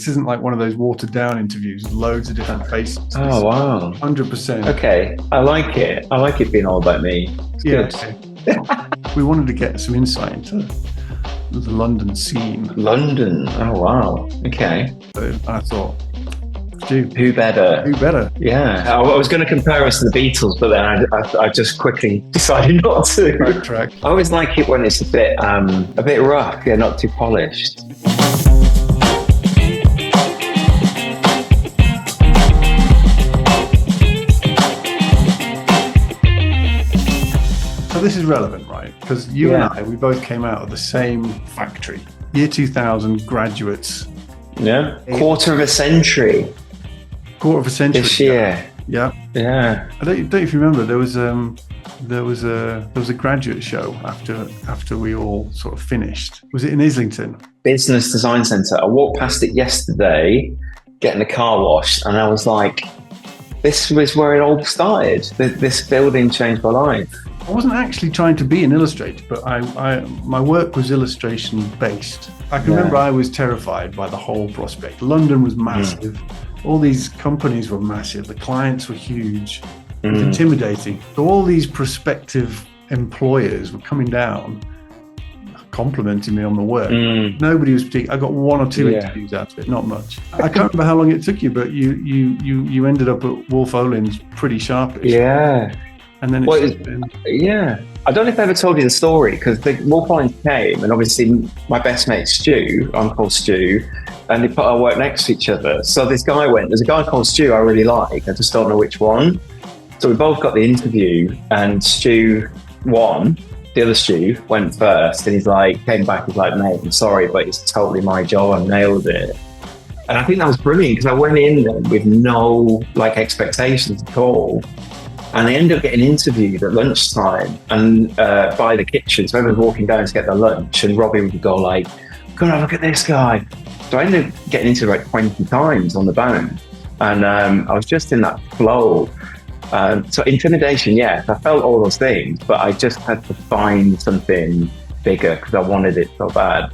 This isn't like one of those watered down interviews with loads of different faces. Oh, wow. 100%. Okay, I like it. I like it being all about me. It's good. Okay. We wanted to get some insight into the London scene. London. Oh, wow. Okay. So I thought, Stu, who better? Who better? Yeah. I was going to compare us to the Beatles, but then I just quickly decided not to. Backtrack. I always like it when it's a bit rough, yeah, not too polished. So this is relevant, right? Because you and I, we both came out of the same factory. Year 2000 graduates. Yeah. Quarter of a century. This year. Yeah. Yeah. I don't know if you remember, there was a graduate show after we all sort of finished. Was it in Islington? Business Design Centre. I walked past it yesterday, getting the car washed, and I was like, this was where it all started. This building changed my life. I wasn't actually trying to be an illustrator, but my work was illustration based. I can remember I was terrified by the whole prospect. London was massive. All these companies were massive. The clients were huge. It was intimidating. So all these prospective employers were coming down, complimenting me on the work. Nobody was particular. I got one or two interviews out of it, not much. I can't remember how long it took you, but you ended up at Wolff Olins pretty sharpish. Yeah. And then I don't know if I ever told you the story, because the Wolff Olins came, and obviously my best mate Stu, I'm called Stu, and they put our work next to each other. So there's a guy called Stu I really like, I just don't know which one. So we both got the interview, and Stu won. The other Stu went first, and came back, he's like, mate, I'm sorry, but it's totally my job, I nailed it. And I think that was brilliant, because I went in there with no expectations at all. And they ended up getting interviewed at lunchtime and by the kitchen. So everyone's walking down to get their lunch, and Robbie would go like, go and have a look at this guy. So I ended up getting interviewed 20 times on the bound. And I was just in that flow. So intimidation, yes, I felt all those things, but I just had to find something bigger because I wanted it so bad.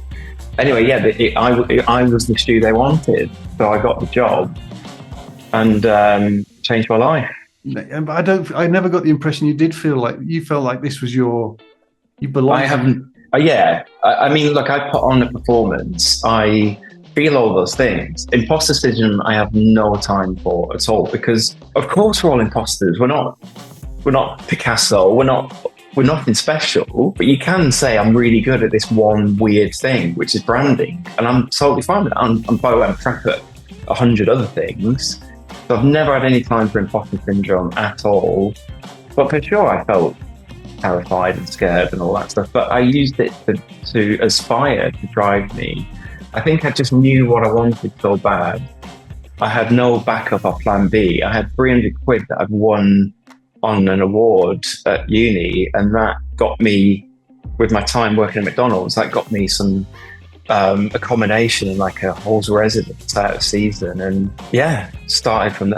Anyway, I was the Stu they wanted. So I got the job and changed my life. But I never got the impression you felt like this was you belonged. I haven't. I mean, look, I put on a performance. I feel all those things. Imposter syndrome, I have no time for at all, because of course we're all imposters. We're not Picasso. We're nothing special. But you can say I'm really good at this one weird thing, which is branding, and I'm totally fine with that. I'm by the way, I'm crap at 100 other things. So I've never had any time for imposter syndrome at all. But for sure, I felt terrified and scared and all that stuff. But I used it to aspire, to drive me. I think I just knew what I wanted so bad. I had no backup or plan B. I had 300 quid that I'd won on an award at uni. And that got me, with my time working at McDonald's, that got me some accommodation in a hall's residence out of season, and started from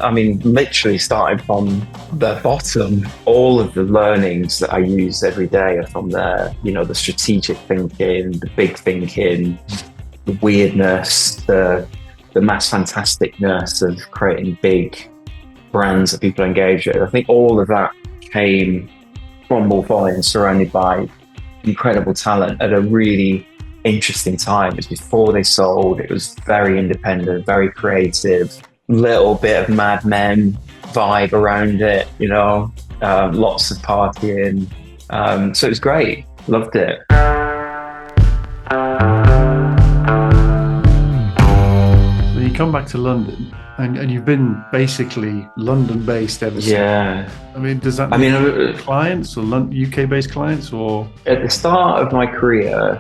literally started from the bottom. All of the learnings that I use every day are from there. The strategic thinking, the big thinking, the weirdness, the mass fantasticness of creating big brands that people engage with. I think all of that came from Wolff Olins, surrounded by incredible talent at a really interesting time. It was before they sold. It was very independent, very creative, little bit of Mad Men vibe around it, lots of partying. So it was great. Loved it. So you come back to London and you've been basically London based ever since. Yeah. Does that mean clients or UK based clients, or? At the start of my career,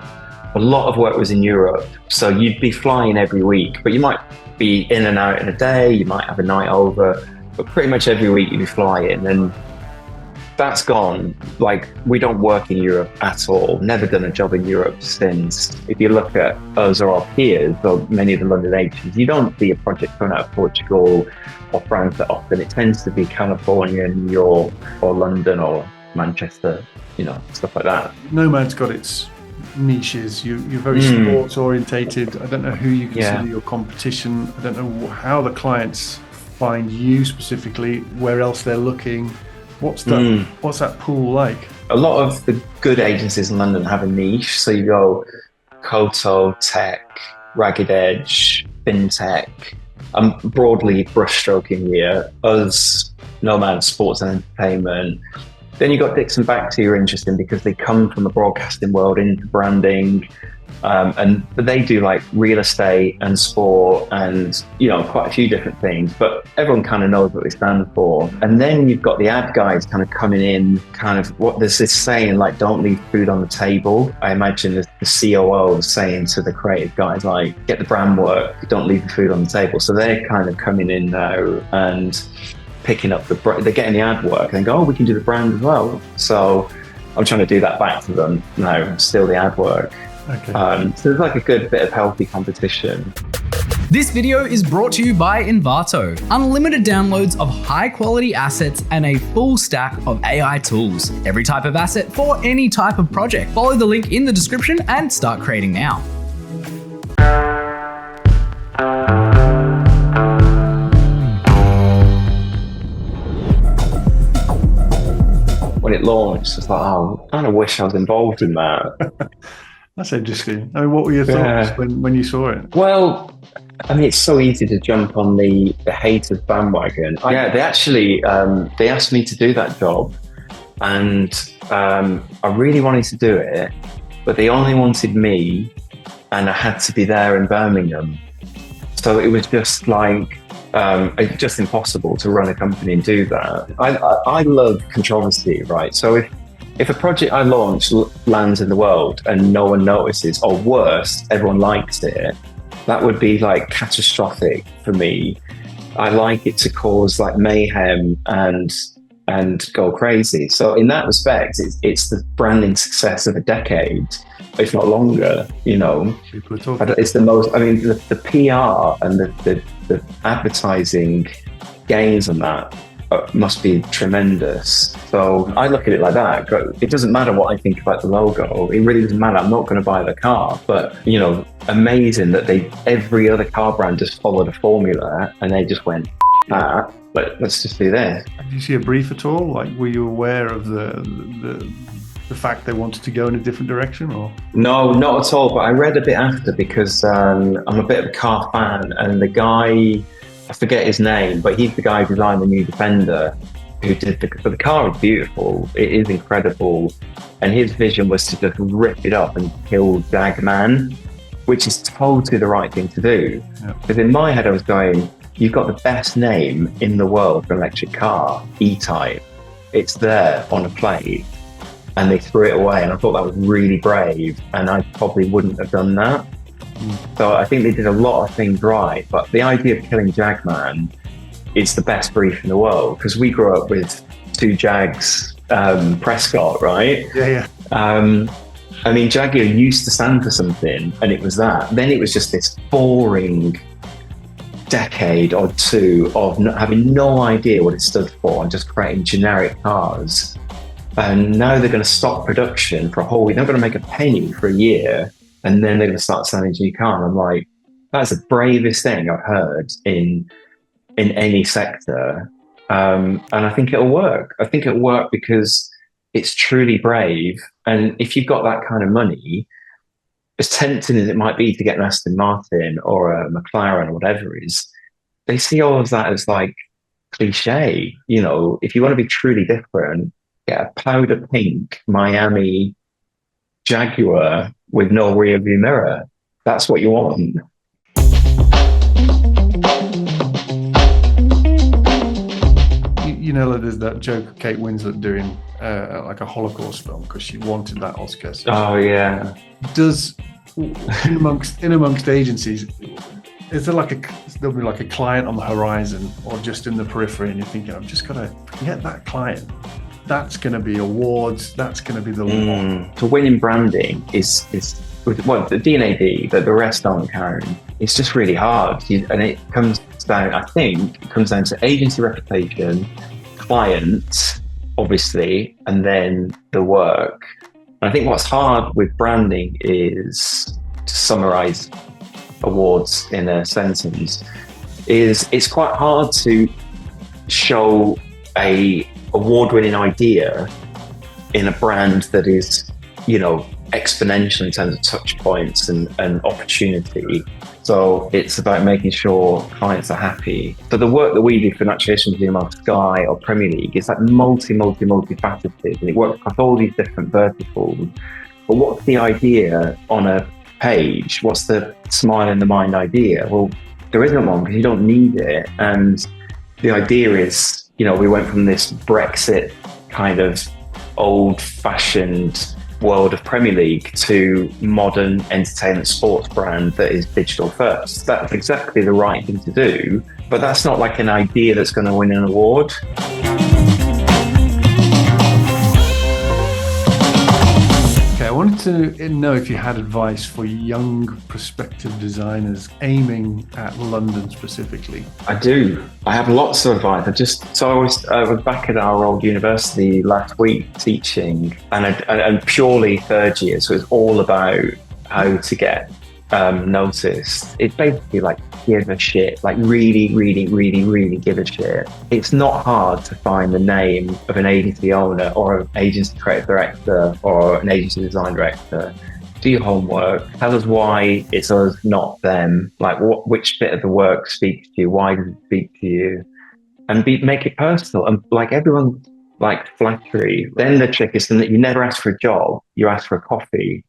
a lot of work was in Europe, so you'd be flying every week, but you might be in and out in a day, you might have a night over, but pretty much every week you'd be flying, and that's gone. We don't work in Europe at all, never done a job in Europe since. If you look at us or our peers, or many of the London agencies, you don't see a project coming out of Portugal or France that often. It tends to be California, New York, or London, or Manchester, stuff like that. Nomad's got its niches. You're very sports orientated. I don't know who you consider your competition. I don't know how the clients find you specifically, where else they're looking. What's that pool like? A lot of the good agencies in London have a niche. So you go Koto, tech, Ragged Edge, fintech. I'm broadly brushstroking here. Us, Nomad, sports and entertainment. Then you got Dixon Baxter, who are interesting because they come from the broadcasting world into branding, but they do like real estate and sport and, you know, quite a few different things, but everyone kind of knows what they stand for. And then you've got the ad guys kind of coming in, kind of what there's this saying like, don't leave food on the table. I imagine the COO saying to the creative guys, like, get the brand work, don't leave the food on the table. So they're kind of coming in now and picking up they're getting the ad work and go, oh, we can do the brand as well. So I'm trying to do that back to them now, still the ad work. Okay. So there's like a good bit of healthy competition. This video is brought to you by Envato. Unlimited downloads of high quality assets and a full stack of AI tools. Every type of asset for any type of project. Follow the link in the description and start creating now. When it launched, it's like, oh, I kind of wish I was involved in that. That's interesting. I mean, what were your thoughts when you saw it? Well, I mean, it's so easy to jump on the haters bandwagon. They actually they asked me to do that job, and I really wanted to do it, but they only wanted me, and I had to be there in Birmingham. So it was just like it's just impossible to run a company and do that. I love controversy, right? So if a project I launch lands in the world and no one notices, or worse, everyone likes it, that would be like catastrophic for me. I like it to cause like mayhem and go crazy. So in that respect, it's the branding success of a decade, if not longer. You know, it's the most. I mean, the PR and the advertising gains on that must be tremendous. So I look at it like that. It doesn't matter what I think about the logo. It really doesn't matter. I'm not going to buy the car, but you know, amazing that every other car brand just followed a formula and they just went that. But let's just do this. Did you see a brief at all? Like, were you aware of the fact they wanted to go in a different direction, or? No, not at all. But I read a bit after because I'm a bit of a car fan, and the guy, I forget his name, but he's the guy who designed the new Defender, who did but the car is beautiful. It is incredible. And his vision was to just rip it up and kill Jaguar, which is totally the right thing to do. Because in my head, I was going, you've got the best name in the world for an electric car, E-Type. It's there on a plate, and they threw it away. And I thought that was really brave, and I probably wouldn't have done that. So I think they did a lot of things right, but the idea of killing Jagman is the best brief in the world, because we grew up with two Jags, Prescott, right? Yeah. I mean, Jaguar used to stand for something, and it was that. Then it was just this boring decade or two of having no idea what it stood for and just creating generic cars. And now they're going to stop production for a whole week. They're not going to make a penny for a year, and then they're going to start selling a new car. And I'm like, that's the bravest thing I've heard in any sector. And I think it'll work. I think it'll work because it's truly brave. And if you've got that kind of money, as tempting as it might be to get an Aston Martin or a McLaren or whatever it is, they see all of that as like cliche. You know, if you want to be truly different, get a powder pink Miami Jaguar with no rear view mirror. That's what you want. You know, there's that joke of Kate Winslet doing like a Holocaust film because she wanted that Oscar. So oh yeah. Does in amongst agencies, is there there'll be like a client on the horizon or just in the periphery, and you're thinking, I've just got to get that client. That's going to be awards. That's going to be the one. To win in branding is well, the D&AD, but the rest aren't count. It's just really hard, and it comes down. I think it comes down to agency reputation, clients, obviously, and then the work. And I think what's hard with branding is, to summarize awards in a sentence, is it's quite hard to show a award-winning idea in a brand that is, you know, exponential in terms of touch points and opportunity. So it's about making sure clients are happy. So the work that we do for Natural History Museum or Sky or Premier League is like multifaceted, and it works across all these different verticals. But what's the idea on a page? What's the smile in the mind idea? Well, there isn't one, because you don't need it. And the idea is, you know, we went from this Brexit kind of old-fashioned world of Premier League to modern entertainment sports brand that is digital first. That's exactly the right thing to do, but that's not like an idea that's going to win an award. Okay, I wanted to know if you had advice for young prospective designers aiming at London specifically. I do. I have lots of advice. I was back at our old university last week teaching, and purely third year, so it's all about how to get noticed. It's basically like give a shit, like really give a shit. It's not hard to find the name of an agency owner or an agency creative director or an agency design director. Do your homework, tell us why it's us, not them, like which bit of the work speaks to you, why does it speak to you, and make it personal. And like everyone like flattery. Then the trick is that you never ask for a job, you ask for a coffee,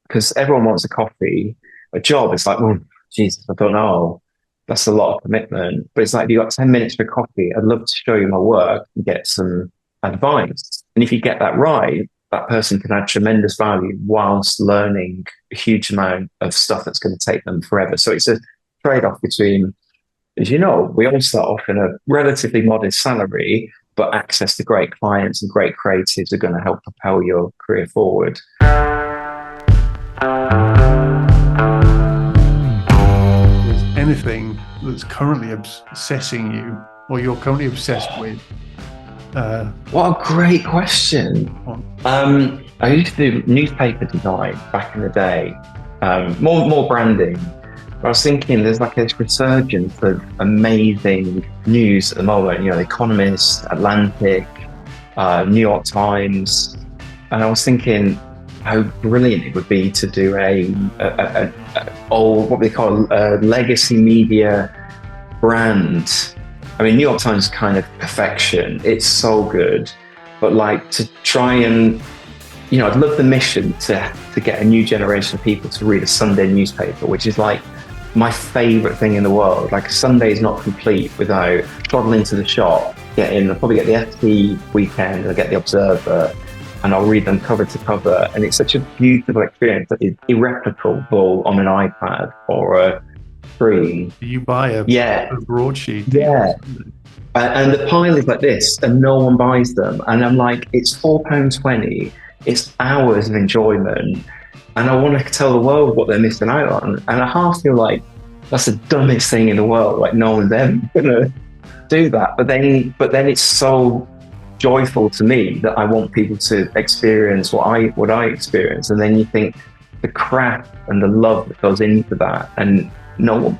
because everyone wants a coffee. A job, it's like, well, Jesus, I don't know. That's a lot of commitment. But it's like, if you've got 10 minutes for coffee, I'd love to show you my work and get some advice. And if you get that right, that person can add tremendous value whilst learning a huge amount of stuff that's going to take them forever. So it's a trade-off between, as you know, we all start off in a relatively modest salary, but access to great clients and great creatives are going to help propel your career forward. Anything that's currently obsessing you or you're currently obsessed with? What a great question. I used to do newspaper design back in the day, more branding. But I was thinking there's like this resurgence of amazing news at the moment, you know, The Economist, Atlantic, New York Times. And I was thinking how brilliant it would be to do what they call a legacy media brand. I mean, New York Times is kind of perfection. It's so good. But like to try and, you know, I'd love the mission to get a new generation of people to read a Sunday newspaper, which is like my favorite thing in the world. Like a Sunday is not complete without toddling to the shop, I'll probably get the FT Weekend, I'll get the Observer, and I'll read them cover to cover. And it's such a beautiful experience that is irreplicable on an iPad or a screen. You buy a broadsheet. Yeah. And the pile is like this, and no one buys them. And I'm like, it's £4.20. It's hours of enjoyment. And I want to tell the world what they're missing out on. And I half feel like that's the dumbest thing in the world. Like no one's ever going to do that. But then it's so joyful to me that I want people to experience what I experience. And then you think the craft and the love that goes into that, and no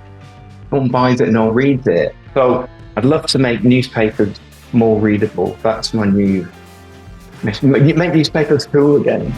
one buys it, no one reads it. So I'd love to make newspapers more readable. That's my new mission. Make newspapers cool again.